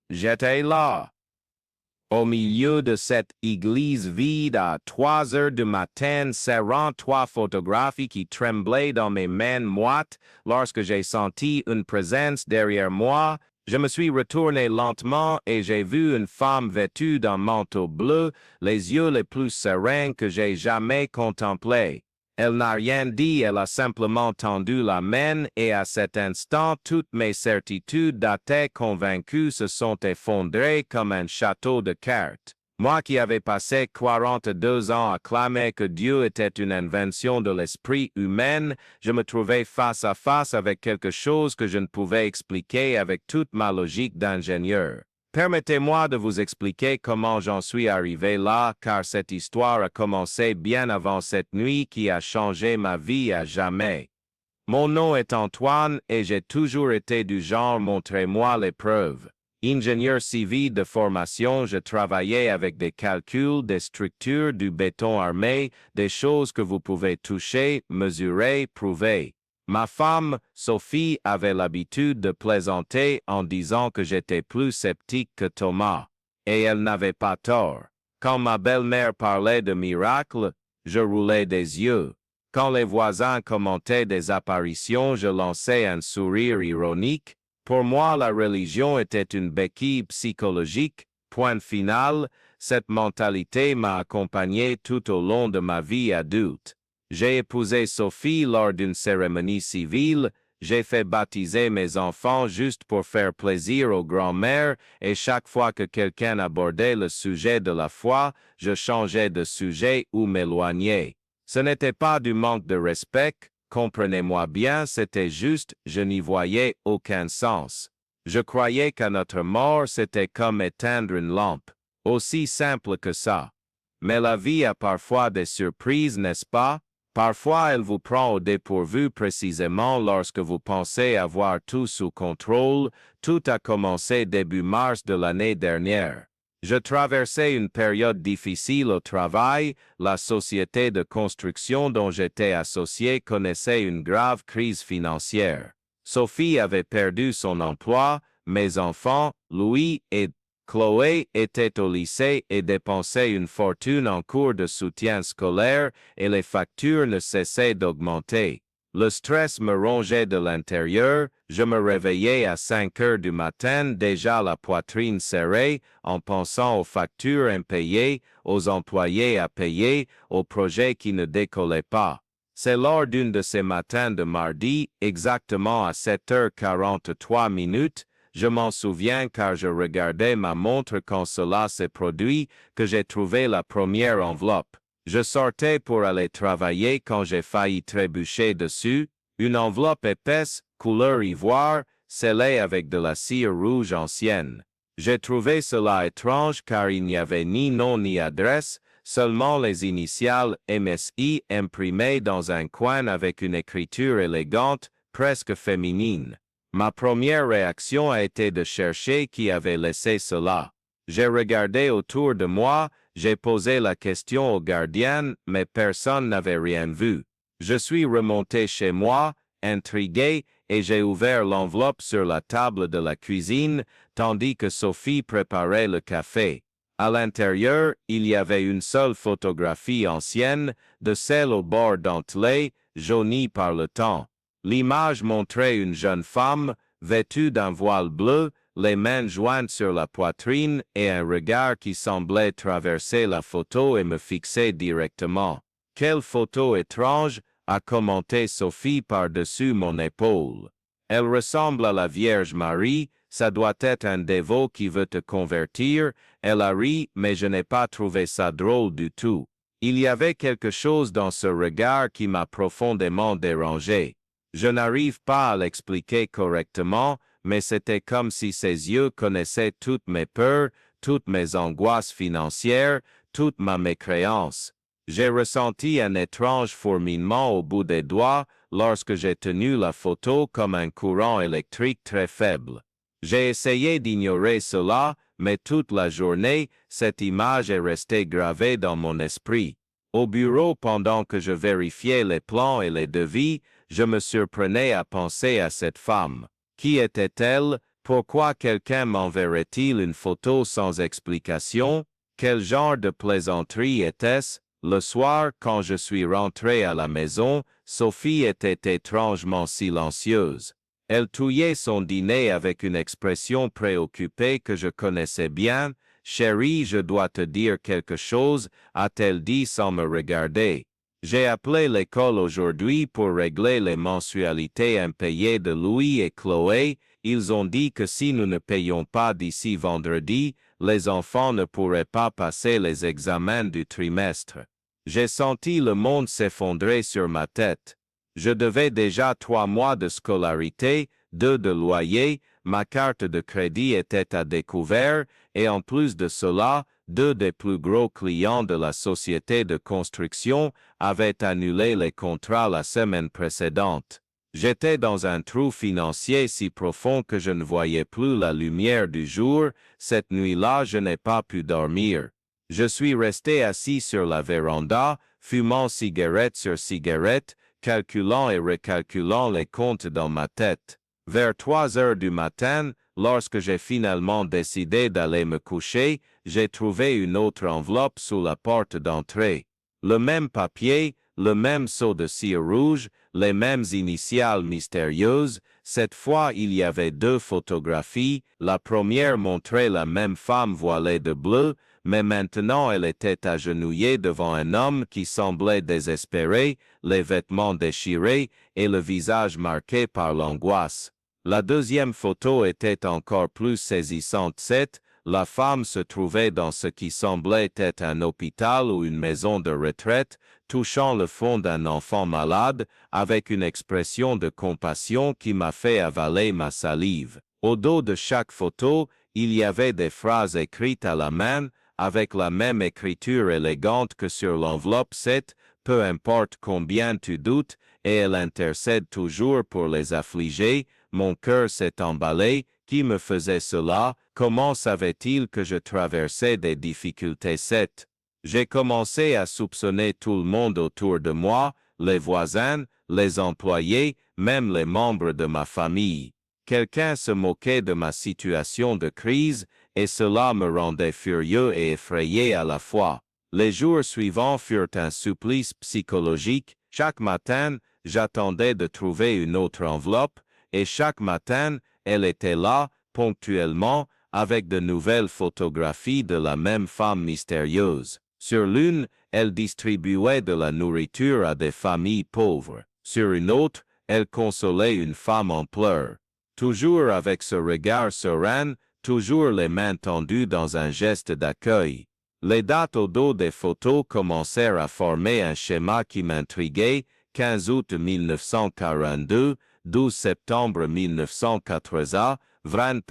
J'étais là, au milieu de cette église vide à 3 heures du matin, serrant 3 photographies qui tremblaient dans mes mains moites lorsque j'ai senti une présence derrière moi. Je me suis retourné lentement et j'ai vu une femme vêtue d'un manteau bleu, les yeux les plus sereins que j'ai jamais contemplés. Elle n'a rien dit, elle a simplement tendu la main et à cet instant, toutes mes certitudes d'athée convaincu se sont effondrées comme un château de cartes. Moi qui avais passé 42 ans à clamer que Dieu était une invention de l'esprit humain, je me trouvais face à face avec quelque chose que je ne pouvais expliquer avec toute ma logique d'ingénieur. Permettez-moi de vous expliquer comment j'en suis arrivé là, car cette histoire a commencé bien avant cette nuit qui a changé ma vie à jamais. Mon nom est Antoine et j'ai toujours été du genre montrez-moi les preuves. Ingénieur civil de formation, je travaillais avec des calculs, des structures, du béton armé, des choses que vous pouvez toucher, mesurer, prouver. Ma femme, Sophie, avait l'habitude de plaisanter en disant que j'étais plus sceptique que Thomas. Et elle n'avait pas tort. Quand ma belle-mère parlait de miracles, je roulais des yeux. Quand les voisins commentaient des apparitions, je lançais un sourire ironique. Pour moi, la religion était une béquille psychologique. Point final, cette mentalité m'a accompagné tout au long de ma vie adulte. J'ai épousé Sophie lors d'une cérémonie civile, j'ai fait baptiser mes enfants juste pour faire plaisir aux grands-mères et chaque fois que quelqu'un abordait le sujet de la foi, je changeais de sujet ou m'éloignais. Ce n'était pas du manque de respect, comprenez-moi bien, c'était juste, je n'y voyais aucun sens. Je croyais qu'à notre mort, c'était comme éteindre une lampe, aussi simple que ça. Mais la vie a parfois des surprises, n'est-ce pas? Parfois, elle vous prend au dépourvu précisément lorsque vous pensez avoir tout sous contrôle. Tout a commencé début mars de l'année dernière. Je traversais une période difficile au travail, la société de construction dont j'étais associé connaissait une grave crise financière. Sophie avait perdu son emploi, mes enfants, Louis et Chloé était au lycée et dépensait une fortune en cours de soutien scolaire et les factures ne cessaient d'augmenter. Le stress me rongeait de l'intérieur, je me réveillais à 5 heures du matin déjà la poitrine serrée en pensant aux factures impayées, aux employés à payer, aux projets qui ne décollaient pas. C'est lors d'une de ces matins de mardi, exactement à 7h43, je m'en souviens car je regardais ma montre quand cela s'est produit, que j'ai trouvé la première enveloppe. Je sortais pour aller travailler quand j'ai failli trébucher dessus, une enveloppe épaisse, couleur ivoire, scellée avec de la cire rouge ancienne. J'ai trouvé cela étrange car il n'y avait ni nom ni adresse, seulement les initiales MSI imprimées dans un coin avec une écriture élégante, presque féminine. Ma première réaction a été de chercher qui avait laissé cela. J'ai regardé autour de moi, j'ai posé la question au gardien, mais personne n'avait rien vu. Je suis remonté chez moi, intrigué, et j'ai ouvert l'enveloppe sur la table de la cuisine, tandis que Sophie préparait le café. À l'intérieur, il y avait une seule photographie ancienne, de celle au bord dentelé, jaunie par le temps. L'image montrait une jeune femme, vêtue d'un voile bleu, les mains jointes sur la poitrine et un regard qui semblait traverser la photo et me fixer directement. Quelle photo étrange, a commenté Sophie par-dessus mon épaule. Elle ressemble à la Vierge Marie, ça doit être un dévot qui veut te convertir. Elle a ri, mais je n'ai pas trouvé ça drôle du tout. Il y avait quelque chose dans ce regard qui m'a profondément dérangé. Je n'arrive pas à l'expliquer correctement, mais c'était comme si ses yeux connaissaient toutes mes peurs, toutes mes angoisses financières, toute ma mécréance. J'ai ressenti un étrange fourmillement au bout des doigts lorsque j'ai tenu la photo comme un courant électrique très faible. J'ai essayé d'ignorer cela, mais toute la journée, cette image est restée gravée dans mon esprit. Au bureau, pendant que je vérifiais les plans et les devis, je me surprenais à penser à cette femme. Qui était-elle? Pourquoi quelqu'un m'enverrait-il une photo sans explication? Quel genre de plaisanterie était-ce? Le soir, quand je suis rentré à la maison, Sophie était étrangement silencieuse. Elle touillait son dîner avec une expression préoccupée que je connaissais bien. « Chérie, je dois te dire quelque chose », a-t-elle dit sans me regarder. J'ai appelé l'école aujourd'hui pour régler les mensualités impayées de Louis et Chloé. Ils ont dit que si nous ne payons pas d'ici vendredi, les enfants ne pourraient pas passer les examens du trimestre. J'ai senti le monde s'effondrer sur ma tête. Je devais déjà 3 mois de scolarité, 2 de loyer, ma carte de crédit était à découvert, et en plus de cela, 2 des plus gros clients de la société de construction avaient annulé les contrats la semaine précédente. J'étais dans un trou financier si profond que je ne voyais plus la lumière du jour. Cette nuit-là, je n'ai pas pu dormir. Je suis resté assis sur la véranda, fumant cigarette sur cigarette, calculant et recalculant les comptes dans ma tête. Vers 3 heures du matin, lorsque j'ai finalement décidé d'aller me coucher, j'ai trouvé une autre enveloppe sous la porte d'entrée. Le même papier, le même seau de cire rouge, les mêmes initiales mystérieuses. Cette fois, il y avait 2 photographies. La première montrait la même femme voilée de bleu, mais maintenant elle était agenouillée devant un homme qui semblait désespéré, les vêtements déchirés et le visage marqué par l'angoisse. La deuxième photo était encore plus saisissante. La femme se trouvait dans ce qui semblait être un hôpital ou une maison de retraite, touchant le front d'un enfant malade, avec une expression de compassion qui m'a fait avaler ma salive. Au dos de chaque photo, il y avait des phrases écrites à la main, avec la même écriture élégante que sur l'enveloppe. Peu importe combien tu doutes, et elle intercède toujours pour les affligés. Mon cœur s'est emballé. Qui me faisait cela? Comment savait-il que je traversais des difficultés? J'ai commencé à soupçonner tout le monde autour de moi, les voisins, les employés, même les membres de ma famille. Quelqu'un se moquait de ma situation de crise, et cela me rendait furieux et effrayé à la fois. Les jours suivants furent un supplice psychologique. Chaque matin, j'attendais de trouver une autre enveloppe, et chaque matin, elle était là, ponctuellement, avec de nouvelles photographies de la même femme mystérieuse. Sur l'une, elle distribuait de la nourriture à des familles pauvres. Sur une autre, elle consolait une femme en pleurs. Toujours avec ce regard serein, toujours les mains tendues dans un geste d'accueil. Les dates au dos des photos commencèrent à former un schéma qui m'intriguait. 15 août 1942, 12 septembre 1980, 20.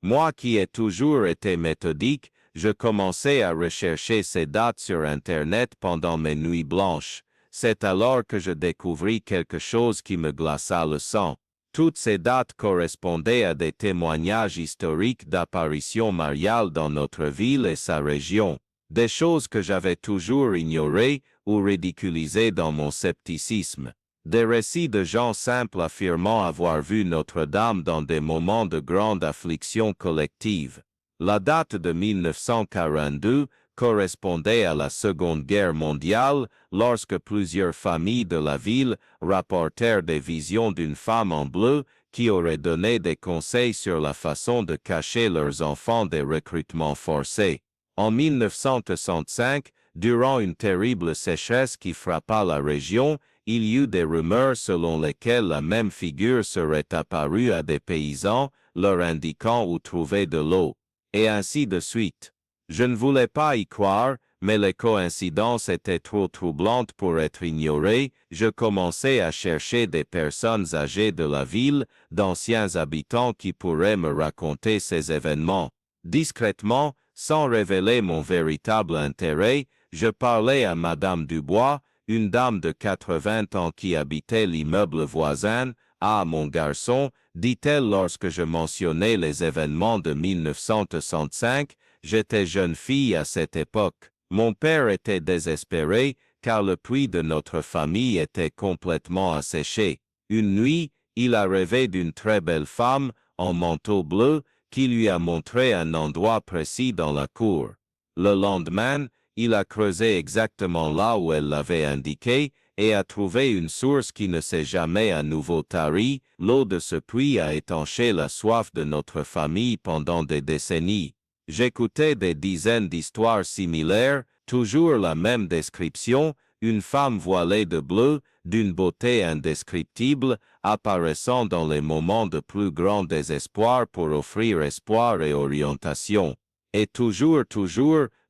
Moi qui ai toujours été méthodique, je commençais à rechercher ces dates sur Internet pendant mes nuits blanches. C'est alors que je découvris quelque chose qui me glaça le sang. Toutes ces dates correspondaient à des témoignages historiques d'apparitions mariales dans notre ville et sa région. Des choses que j'avais toujours ignorées ou ridiculisées dans mon scepticisme. Des récits de gens simples affirmant avoir vu Notre-Dame dans des moments de grande affliction collective. La date de 1942 correspondait à la Seconde Guerre mondiale, lorsque plusieurs familles de la ville rapportèrent des visions d'une femme en bleu qui aurait donné des conseils sur la façon de cacher leurs enfants des recrutements forcés. En 1965, durant une terrible sécheresse qui frappa la région, il y eut des rumeurs selon lesquelles la même figure serait apparue à des paysans, leur indiquant où trouver de l'eau, et ainsi de suite. Je ne voulais pas y croire, mais les coïncidences étaient trop troublantes pour être ignorées. Je commençais à chercher des personnes âgées de la ville, d'anciens habitants qui pourraient me raconter ces événements. Discrètement, sans révéler mon véritable intérêt, je parlais à Madame Dubois, une dame de 80 ans qui habitait l'immeuble voisin. « Ah, mon garçon, dit-elle lorsque je mentionnais les événements de 1965, j'étais jeune fille à cette époque. Mon père était désespéré, car le puits de notre famille était complètement asséché. Une nuit, il a rêvé d'une très belle femme en manteau bleu qui lui a montré un endroit précis dans la cour. Le lendemain, il a creusé exactement là où elle l'avait indiqué et a trouvé une source qui ne s'est jamais à nouveau tarie. L'eau de ce puits a étanché la soif de notre famille pendant des décennies. J'écoutais des dizaines d'histoires similaires, toujours la même description, une femme voilée de bleu, d'une beauté indescriptible, apparaissant dans les moments de plus grand désespoir pour offrir espoir et orientation. Et toujours,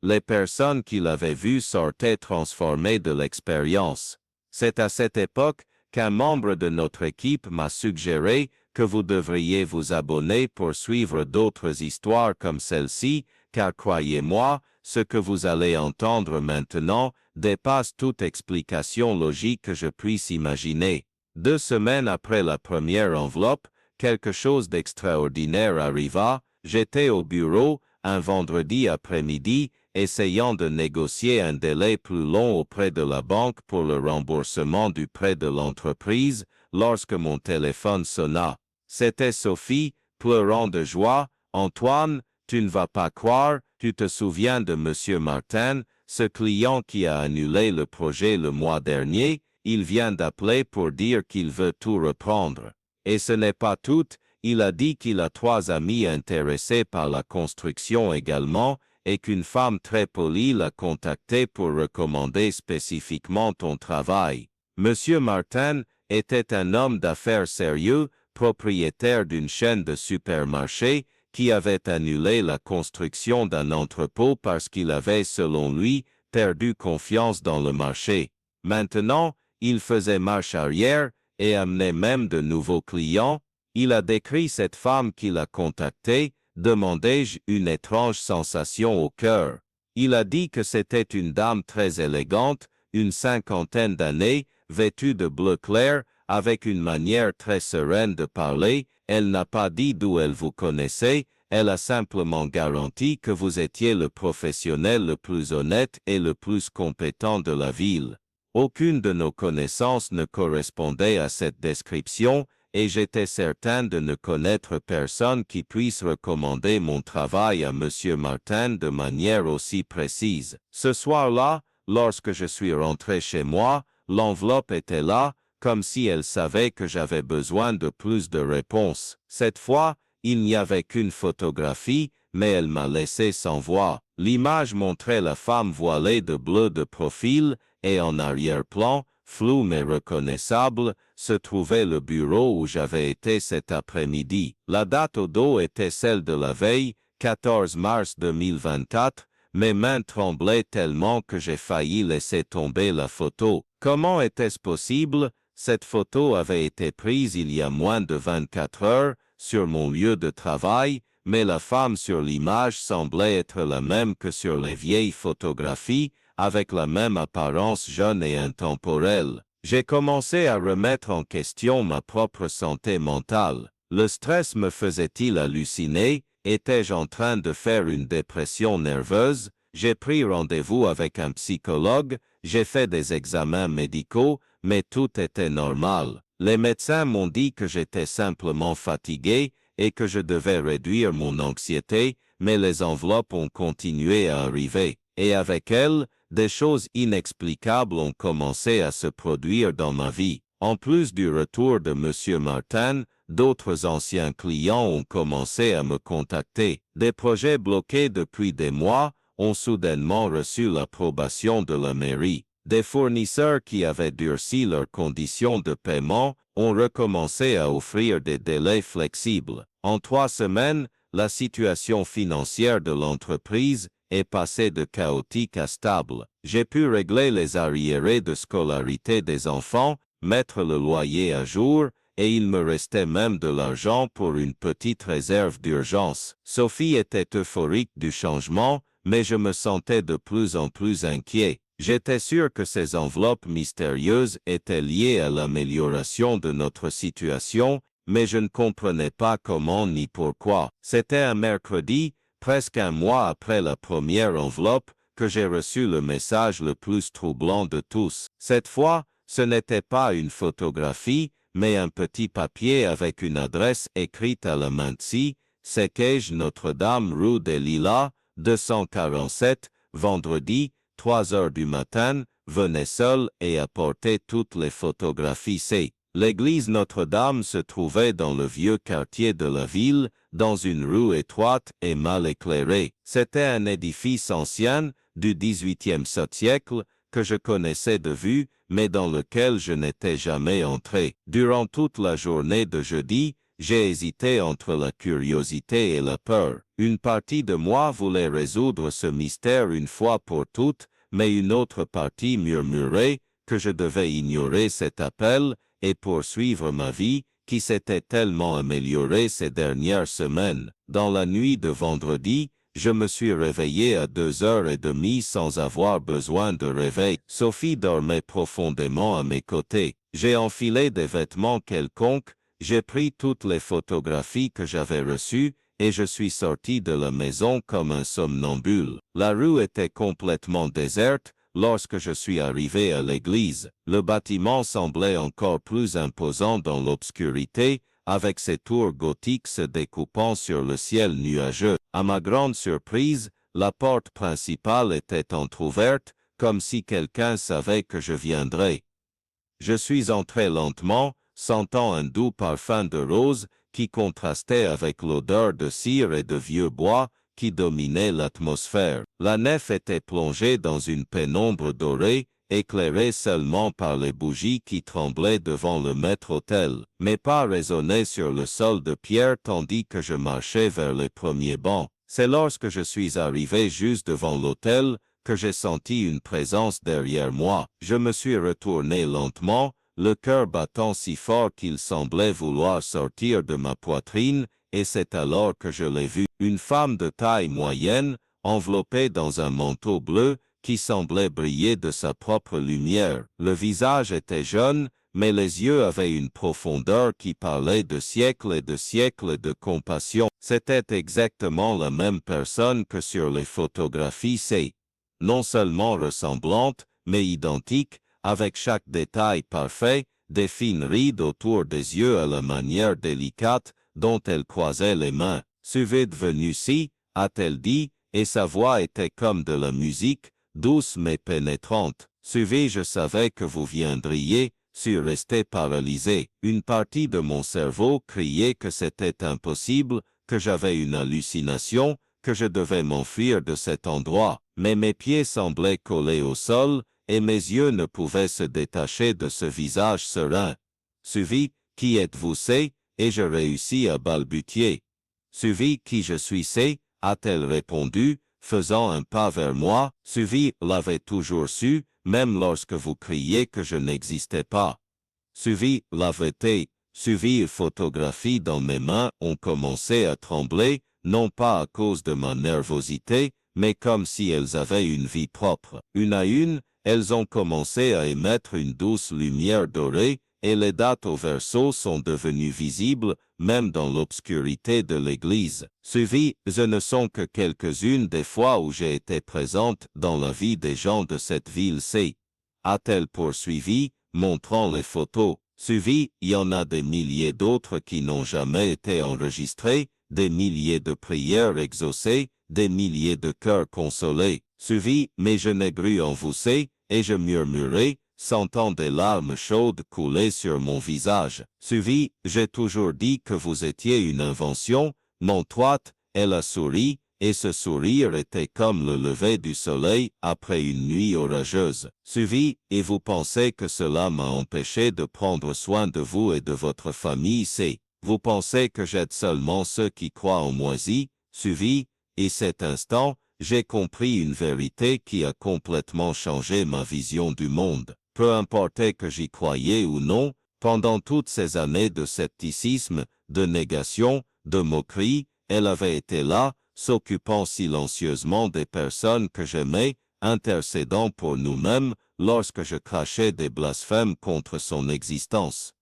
les personnes qui l'avaient vue sortaient transformées de l'expérience. C'est à cette époque qu'un membre de notre équipe m'a suggéré que vous devriez vous abonner pour suivre d'autres histoires comme celle-ci, car croyez-moi, ce que vous allez entendre maintenant dépasse toute explication logique que je puisse imaginer. 2 semaines après la première enveloppe, quelque chose d'extraordinaire arriva. J'étais au bureau, un vendredi après-midi, essayant de négocier un délai plus long auprès de la banque pour le remboursement du prêt de l'entreprise, lorsque mon téléphone sonna. C'était Sophie, pleurant de joie. « Antoine, tu ne vas pas croire, tu te souviens de M. Martin, ce client qui a annulé le projet le mois dernier, il vient d'appeler pour dire qu'il veut tout reprendre. Et ce n'est pas tout, il a dit qu'il a 3 amis intéressés par la construction également, et qu'une femme très polie l'a contacté pour recommander spécifiquement ton travail. Monsieur Martin était un homme d'affaires sérieux, propriétaire d'une chaîne de supermarchés, qui avait annulé la construction d'un entrepôt parce qu'il avait, selon lui, perdu confiance dans le marché. Maintenant, il faisait marche arrière et amenait même de nouveaux clients. Il a décrit cette femme qui l'a contacté, demandai-je, une étrange sensation au cœur. Il a dit que c'était une dame très élégante, une 50aine d'années, vêtue de bleu clair, avec une manière très sereine de parler. Elle n'a pas dit d'où elle vous connaissait, elle a simplement garanti que vous étiez le professionnel le plus honnête et le plus compétent de la ville. Aucune de nos connaissances ne correspondait à cette description, et j'étais certain de ne connaître personne qui puisse recommander mon travail à M. Martin de manière aussi précise. Ce soir-là, lorsque je suis rentré chez moi, l'enveloppe était là, comme si elle savait que j'avais besoin de plus de réponses. Cette fois, il n'y avait qu'une photographie, mais elle m'a laissé sans voix. L'image montrait la femme voilée de bleu de profil, et en arrière-plan, flou mais reconnaissable, se trouvait le bureau où j'avais été cet après-midi. La date au dos était celle de la veille, 14 mars 2024, mes mains tremblaient tellement que j'ai failli laisser tomber la photo. Comment était-ce possible? Cette photo avait été prise il y a moins de 24 heures, sur mon lieu de travail, mais la femme sur l'image semblait être la même que sur les vieilles photographies, avec la même apparence jeune et intemporelle. J'ai commencé à remettre en question ma propre santé mentale. Le stress me faisait-il halluciner? Étais-je en train de faire une dépression nerveuse? J'ai pris rendez-vous avec un psychologue, j'ai fait des examens médicaux, mais tout était normal. Les médecins m'ont dit que j'étais simplement fatigué et que je devais réduire mon anxiété, mais les enveloppes ont continué à arriver. Et avec elles, des choses inexplicables ont commencé à se produire dans ma vie. En plus du retour de M. Martin, d'autres anciens clients ont commencé à me contacter. Des projets bloqués depuis des mois ont soudainement reçu l'approbation de la mairie. Des fournisseurs qui avaient durci leurs conditions de paiement ont recommencé à offrir des délais flexibles. En 3 semaines, la situation financière de l'entreprise est passée de chaotique à stable. J'ai pu régler les arriérés de scolarité des enfants, mettre le loyer à jour, et il me restait même de l'argent pour une petite réserve d'urgence. Sophie était euphorique du changement, mais je me sentais de plus en plus inquiet. J'étais sûr que ces enveloppes mystérieuses étaient liées à l'amélioration de notre situation, mais je ne comprenais pas comment ni pourquoi. C'était un mercredi, presque un mois après la première enveloppe, que j'ai reçu le message le plus troublant de tous. Cette fois, ce n'était pas une photographie, mais un petit papier avec une adresse écrite à la main ci, c'est Quai Notre-Dame rue des Lilas, 247, vendredi, 3 heures du matin, venez seul et apportez toutes les photographies C. L'église Notre-Dame se trouvait dans le vieux quartier de la ville, dans une rue étroite et mal éclairée. C'était un édifice ancien, du XVIIIe siècle, que je connaissais de vue, mais dans lequel je n'étais jamais entré. Durant toute la journée de jeudi, j'ai hésité entre la curiosité et la peur. Une partie de moi voulait résoudre ce mystère une fois pour toutes, mais une autre partie murmurait que je devais ignorer cet appel et poursuivre ma vie, qui s'était tellement améliorée ces dernières semaines. Dans la nuit de vendredi, je me suis réveillé à 2h30 sans avoir besoin de réveil. Sophie dormait profondément à mes côtés. J'ai enfilé des vêtements quelconques, j'ai pris toutes les photographies que j'avais reçues, et je suis sorti de la maison comme un somnambule. La rue était complètement déserte lorsque je suis arrivé à l'église. Le bâtiment semblait encore plus imposant dans l'obscurité, avec ses tours gothiques se découpant sur le ciel nuageux. À ma grande surprise, la porte principale était entr'ouverte, comme si quelqu'un savait que je viendrais. Je suis entré lentement, sentant un doux parfum de rose qui contrastait avec l'odeur de cire et de vieux bois qui dominait l'atmosphère. La nef était plongée dans une pénombre dorée, éclairée seulement par les bougies qui tremblaient devant le maître-autel. Mes pas résonnaient sur le sol de pierre tandis que je marchais vers les premiers bancs. C'est lorsque je suis arrivé juste devant l'autel que j'ai senti une présence derrière moi. Je me suis retourné lentement, le cœur battant si fort qu'il semblait vouloir sortir de ma poitrine, et c'est alors que je l'ai vue. Une femme de taille moyenne, enveloppée dans un manteau bleu, qui semblait briller de sa propre lumière. Le visage était jeune, mais les yeux avaient une profondeur qui parlait de siècles et de compassion. C'était exactement la même personne que sur les photographies C. Non seulement ressemblante, mais identique, avec chaque détail parfait, des fines rides autour des yeux à la manière délicate dont elle croisait les mains. Suivez venu-ci, a-t-elle dit, et sa voix était comme de la musique, douce mais pénétrante. Suivez, je savais que vous viendriez, suis resté paralysé. Une partie de mon cerveau criait que c'était impossible, que j'avais une hallucination, que je devais m'enfuir de cet endroit, mais mes pieds semblaient collés au sol, et mes yeux ne pouvaient se détacher de ce visage serein. Suivi, qui êtes-vous c'est, et je réussis à balbutier. Suivi, qui je suis c'est, a-t-elle répondu, faisant un pas vers moi. Suivi, l'avait toujours su, même lorsque vous criez que je n'existais pas. Suivi, l'avait-elle. Suivi, photographies dans mes mains ont commencé à trembler, non pas à cause de ma nervosité, mais comme si elles avaient une vie propre. Une à une, elles ont commencé à émettre une douce lumière dorée, et les dates au verso sont devenues visibles, même dans l'obscurité de l'église. Suivi, ce ne sont que quelques-unes des fois où j'ai été présente dans la vie des gens de cette ville C. A-t-elle poursuivi, montrant les photos. Suivi, il y en a des milliers d'autres qui n'ont jamais été enregistrées, des milliers de prières exaucées, des milliers de cœurs consolés. Suivi, mais je n'ai cru en vous c'est, et je murmurai, sentant des larmes chaudes couler sur mon visage. Suivi, j'ai toujours dit que vous étiez une invention, mon toite, elle a souri, et ce sourire était comme le lever du soleil après une nuit orageuse. Suivi, et vous pensez que cela m'a empêché de prendre soin de vous et de votre famille c'est. Vous pensez que j'aide seulement ceux qui croient en moisi. Suivi, et cet instant, j'ai compris une vérité qui a complètement changé ma vision du monde. Peu importe que j'y croyais ou non, pendant toutes ces années de scepticisme, de négation, de moquerie, elle avait été là, s'occupant silencieusement des personnes que j'aimais, intercédant pour nous-mêmes lorsque je crachais des blasphèmes contre son existence.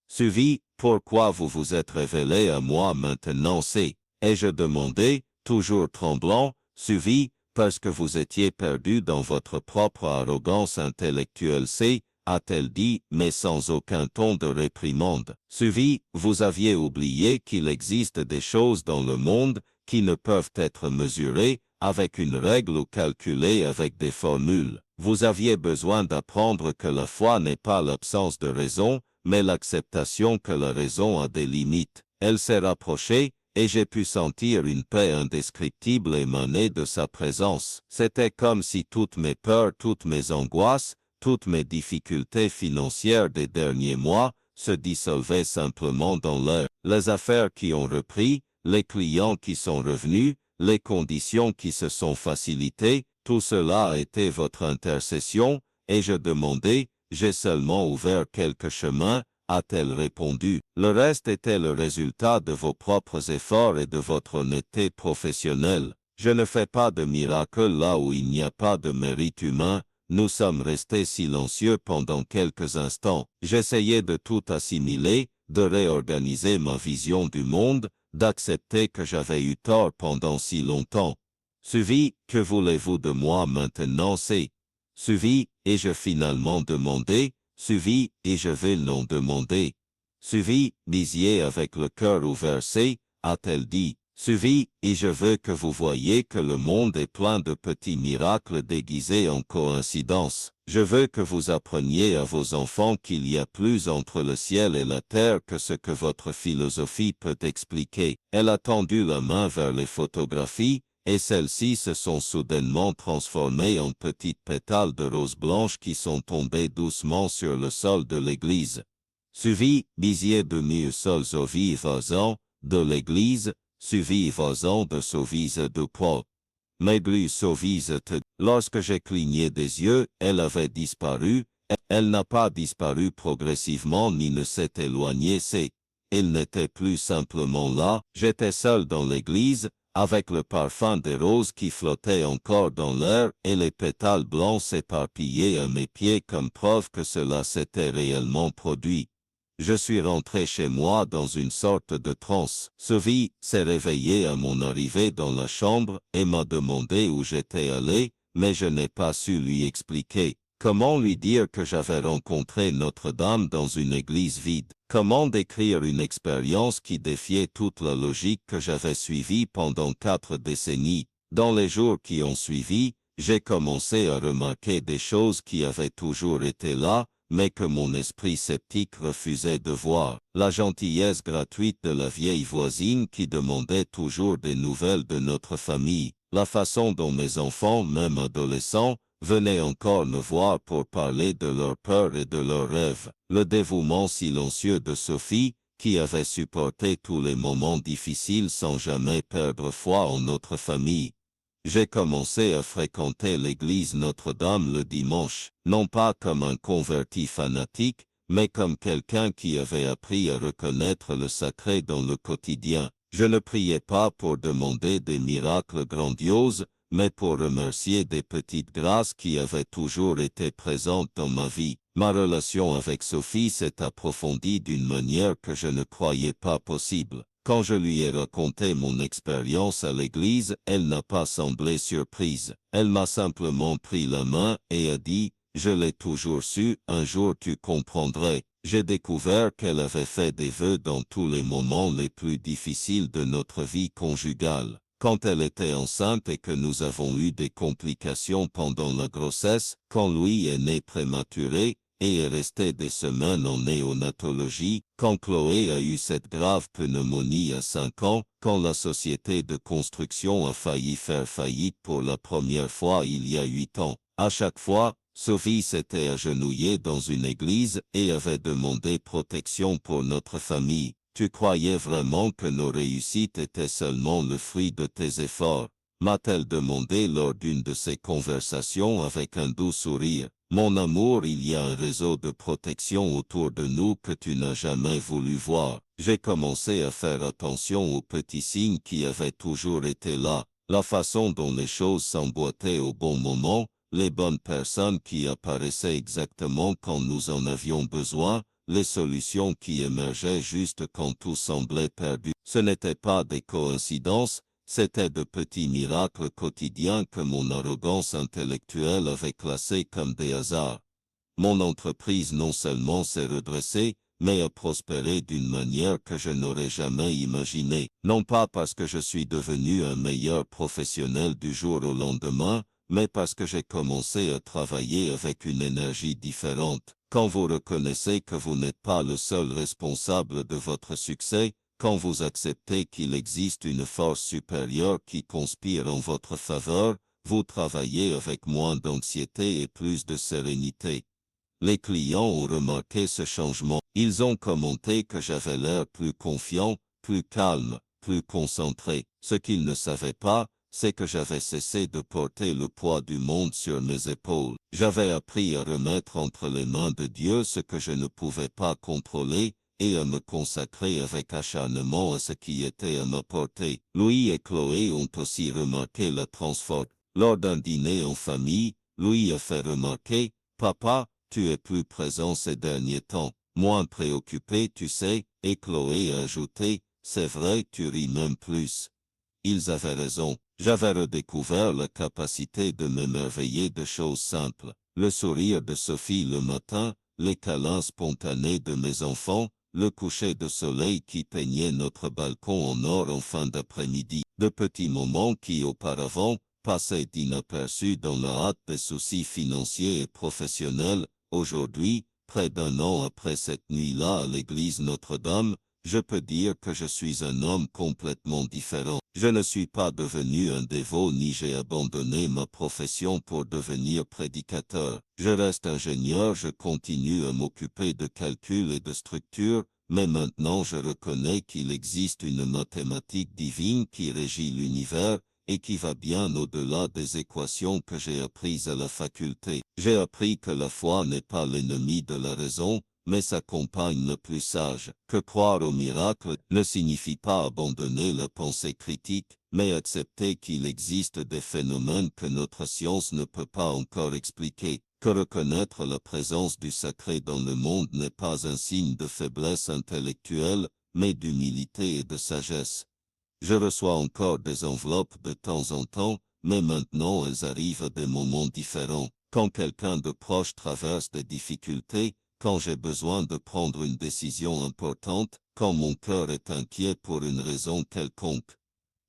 Suivi, pourquoi vous vous êtes révélé à moi maintenant c'est, ai-je demandé, toujours tremblant. Suivi, parce que vous étiez perdu dans votre propre arrogance intellectuelle c'est, a-t-elle dit, mais sans aucun ton de réprimande. Suivi, vous aviez oublié qu'il existe des choses dans le monde qui ne peuvent être mesurées avec une règle ou calculées avec des formules. Vous aviez besoin d'apprendre que la foi n'est pas l'absence de raison, mais l'acceptation que la raison a des limites. Elle s'est rapprochée, et j'ai pu sentir une paix indescriptible émaner de sa présence. C'était comme si toutes mes peurs, toutes mes angoisses, toutes mes difficultés financières des derniers mois se dissolvaient simplement dans l'air. Les affaires qui ont repris, les clients qui sont revenus, les conditions qui se sont facilitées, tout cela a été votre intercession, et je demandais, j'ai seulement ouvert quelques chemins, a-t-elle répondu. Le reste était le résultat de vos propres efforts et de votre honnêteté professionnelle. Je ne fais pas de miracle là où il n'y a pas de mérite humain. Nous sommes restés silencieux pendant quelques instants. J'essayais de tout assimiler, de réorganiser ma vision du monde, d'accepter que j'avais eu tort pendant si longtemps. Suivi, que voulez-vous de moi maintenant? C'est suivi, et je finalement demandé, suivi, et je vais l'en demander. Suivi, disiez avec le cœur ouvert, a-t-elle dit. Suivi, et je veux que vous voyiez que le monde est plein de petits miracles déguisés en coïncidence. Je veux que vous appreniez à vos enfants qu'il y a plus entre le ciel et la terre que ce que votre philosophie peut expliquer. Elle a tendu la main vers les photographies, et celles-ci se sont soudainement transformées en petites pétales de roses blanches qui sont tombées doucement sur le sol de l'église. Suivi, disiez de mieux sols vivants de l'église, suivi vos de sauvise de Paul. Mais plus sauvise te. Lorsque j'ai cligné des yeux, elle avait disparu. Elle n'a pas disparu progressivement ni ne s'est éloignée. Elle n'était plus simplement là. J'étais seul dans l'église, avec le parfum des roses qui flottait encore dans l'air et les pétales blancs s'éparpillaient à mes pieds comme preuve que cela s'était réellement produit. Je suis rentré chez moi dans une sorte de transe. Sophie s'est réveillée à mon arrivée dans la chambre et m'a demandé où j'étais allé, mais je n'ai pas su lui expliquer. Comment lui dire que j'avais rencontré Notre-Dame dans une église vide? Comment décrire une expérience qui défiait toute la logique que j'avais suivie pendant 4 décennies? Dans les jours qui ont suivi, j'ai commencé à remarquer des choses qui avaient toujours été là, mais que mon esprit sceptique refusait de voir. La gentillesse gratuite de la vieille voisine qui demandait toujours des nouvelles de notre famille. La façon dont mes enfants, même adolescents, venaient encore me voir pour parler de leurs peurs et de leurs rêves. Le dévouement silencieux de Sophie, qui avait supporté tous les moments difficiles sans jamais perdre foi en notre famille. J'ai commencé à fréquenter l'église Notre-Dame le dimanche, non pas comme un converti fanatique, mais comme quelqu'un qui avait appris à reconnaître le sacré dans le quotidien. Je ne priais pas pour demander des miracles grandioses, mais pour remercier des petites grâces qui avaient toujours été présentes dans ma vie. Ma relation avec Sophie s'est approfondie d'une manière que je ne croyais pas possible. Quand je lui ai raconté mon expérience à l'église, elle n'a pas semblé surprise. Elle m'a simplement pris la main et a dit, « Je l'ai toujours su, un jour tu comprendrais. » J'ai découvert qu'elle avait fait des vœux dans tous les moments les plus difficiles de notre vie conjugale. Quand elle était enceinte et que nous avons eu des complications pendant la grossesse, quand Louis est né prématuré, et est resté des semaines en néonatologie, quand Chloé a eu cette grave pneumonie à 5 ans, quand la société de construction a failli faire faillite pour la première fois il y a 8 ans. À chaque fois, Sophie s'était agenouillée dans une église et avait demandé protection pour notre famille. Tu croyais vraiment que nos réussites étaient seulement le fruit de tes efforts? M'a-t-elle demandé lors d'une de ces conversations avec un doux sourire. Mon amour, il y a un réseau de protection autour de nous que tu n'as jamais voulu voir. J'ai commencé à faire attention aux petits signes qui avaient toujours été là, la façon dont les choses s'emboîtaient au bon moment, les bonnes personnes qui apparaissaient exactement quand nous en avions besoin, les solutions qui émergeaient juste quand tout semblait perdu. Ce n'étaient pas des coïncidences, c'étaient de petits miracles quotidiens que mon arrogance intellectuelle avait classés comme des hasards. Mon entreprise non seulement s'est redressée, mais a prospéré d'une manière que je n'aurais jamais imaginée. Non pas parce que je suis devenu un meilleur professionnel du jour au lendemain, mais parce que j'ai commencé à travailler avec une énergie différente. Quand vous reconnaissez que vous n'êtes pas le seul responsable de votre succès, quand vous acceptez qu'il existe une force supérieure qui conspire en votre faveur, vous travaillez avec moins d'anxiété et plus de sérénité. Les clients ont remarqué ce changement. Ils ont commenté que j'avais l'air plus confiant, plus calme, plus concentré. Ce qu'ils ne savaient pas, c'est que j'avais cessé de porter le poids du monde sur mes épaules. J'avais appris à remettre entre les mains de Dieu ce que je ne pouvais pas contrôler et à me consacrer avec acharnement à ce qui était à ma portée. Louis et Chloé ont aussi remarqué la transformation. Lors d'un dîner en famille, Louis a fait remarquer, « Papa, tu es plus présent ces derniers temps, moins préoccupé, tu sais, » et Chloé a ajouté, « C'est vrai, tu ris même plus. » Ils avaient raison. J'avais redécouvert la capacité de m'émerveiller de choses simples. Le sourire de Sophie le matin, les câlins spontanés de mes enfants, le coucher de soleil qui peignait notre balcon en or en fin d'après-midi. De petits moments qui auparavant passaient d'inaperçus dans la hâte des soucis financiers et professionnels. Aujourd'hui, près d'un an après cette nuit-là à l'église Notre-Dame, je peux dire que je suis un homme complètement différent. Je ne suis pas devenu un dévot ni j'ai abandonné ma profession pour devenir prédicateur. Je reste ingénieur, je continue à m'occuper de calcul et de structure, mais maintenant je reconnais qu'il existe une mathématique divine qui régit l'univers et qui va bien au-delà des équations que j'ai apprises à la faculté. J'ai appris que la foi n'est pas l'ennemi de la raison, mais sa compagne le plus sage. Que croire au miracle ne signifie pas abandonner la pensée critique, mais accepter qu'il existe des phénomènes que notre science ne peut pas encore expliquer. Que reconnaître la présence du sacré dans le monde n'est pas un signe de faiblesse intellectuelle, mais d'humilité et de sagesse. Je reçois encore des enveloppes de temps en temps, mais maintenant elles arrivent à des moments différents. Quand quelqu'un de proche traverse des difficultés, quand j'ai besoin de prendre une décision importante, quand mon cœur est inquiet pour une raison quelconque.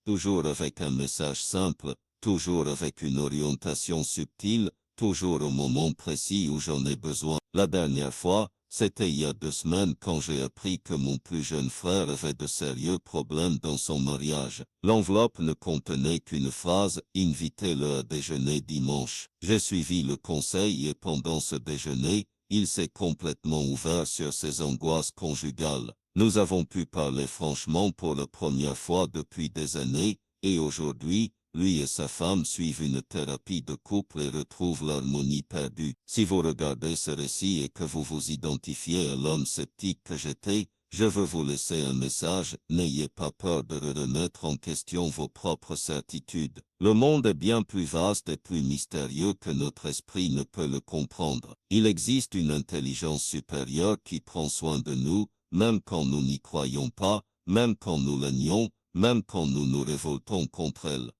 Toujours avec un message simple, toujours avec une orientation subtile, toujours au moment précis où j'en ai besoin. La dernière fois, c'était il y a 2 semaines quand j'ai appris que mon plus jeune frère avait de sérieux problèmes dans son mariage. L'enveloppe ne contenait qu'une phrase, « Invitez-le à déjeuner dimanche ». J'ai suivi le conseil et pendant ce déjeuner, il s'est complètement ouvert sur ses angoisses conjugales. Nous avons pu parler franchement pour la première fois depuis des années, et aujourd'hui, lui et sa femme suivent une thérapie de couple et retrouvent l'harmonie perdue. Si vous regardez ce récit et que vous vous identifiez à l'homme sceptique que j'étais, je veux vous laisser un message, n'ayez pas peur de remettre en question vos propres certitudes. Le monde est bien plus vaste et plus mystérieux que notre esprit ne peut le comprendre. Il existe une intelligence supérieure qui prend soin de nous, même quand nous n'y croyons pas, même quand nous la nions, même quand nous nous révoltons contre elle.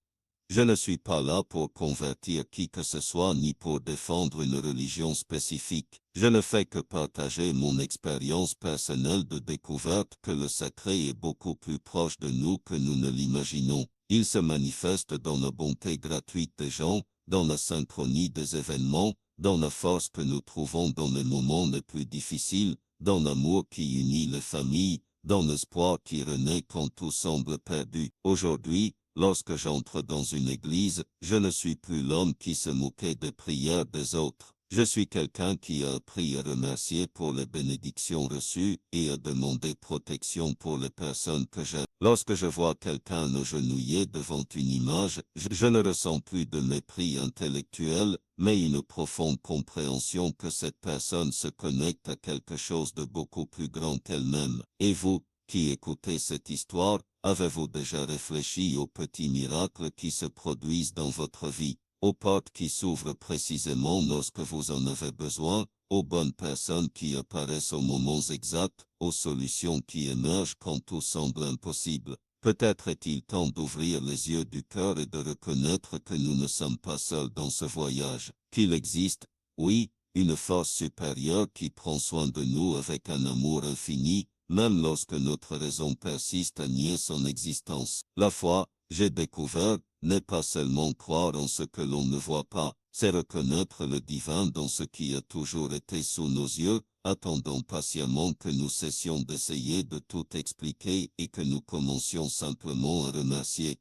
Je ne suis pas là pour convertir qui que ce soit ni pour défendre une religion spécifique. Je ne fais que partager mon expérience personnelle de découverte que le sacré est beaucoup plus proche de nous que nous ne l'imaginons. Il se manifeste dans la bonté gratuite des gens, dans la synchronie des événements, dans la force que nous trouvons dans les moments les plus difficiles, dans l'amour qui unit les familles, dans l'espoir qui renaît quand tout semble perdu. Aujourd'hui, lorsque j'entre dans une église, je ne suis plus l'homme qui se moquait des prières des autres. Je suis quelqu'un qui a appris à remercier pour les bénédictions reçues et à demander protection pour les personnes que j'aime. Lorsque je vois quelqu'un agenouillé devant une image, je ne ressens plus de mépris intellectuel, mais une profonde compréhension que cette personne se connecte à quelque chose de beaucoup plus grand qu'elle-même. Et vous, qui écoutez cette histoire, avez-vous déjà réfléchi aux petits miracles qui se produisent dans votre vie, aux portes qui s'ouvrent précisément lorsque vous en avez besoin, aux bonnes personnes qui apparaissent aux moments exacts, aux solutions qui émergent quand tout semble impossible? Peut-être est-il temps d'ouvrir les yeux du cœur et de reconnaître que nous ne sommes pas seuls dans ce voyage, qu'il existe, oui, une force supérieure qui prend soin de nous avec un amour infini, même lorsque notre raison persiste à nier son existence. La foi, j'ai découvert, n'est pas seulement croire en ce que l'on ne voit pas, c'est reconnaître le divin dans ce qui a toujours été sous nos yeux, attendant patiemment que nous cessions d'essayer de tout expliquer et que nous commencions simplement à remercier.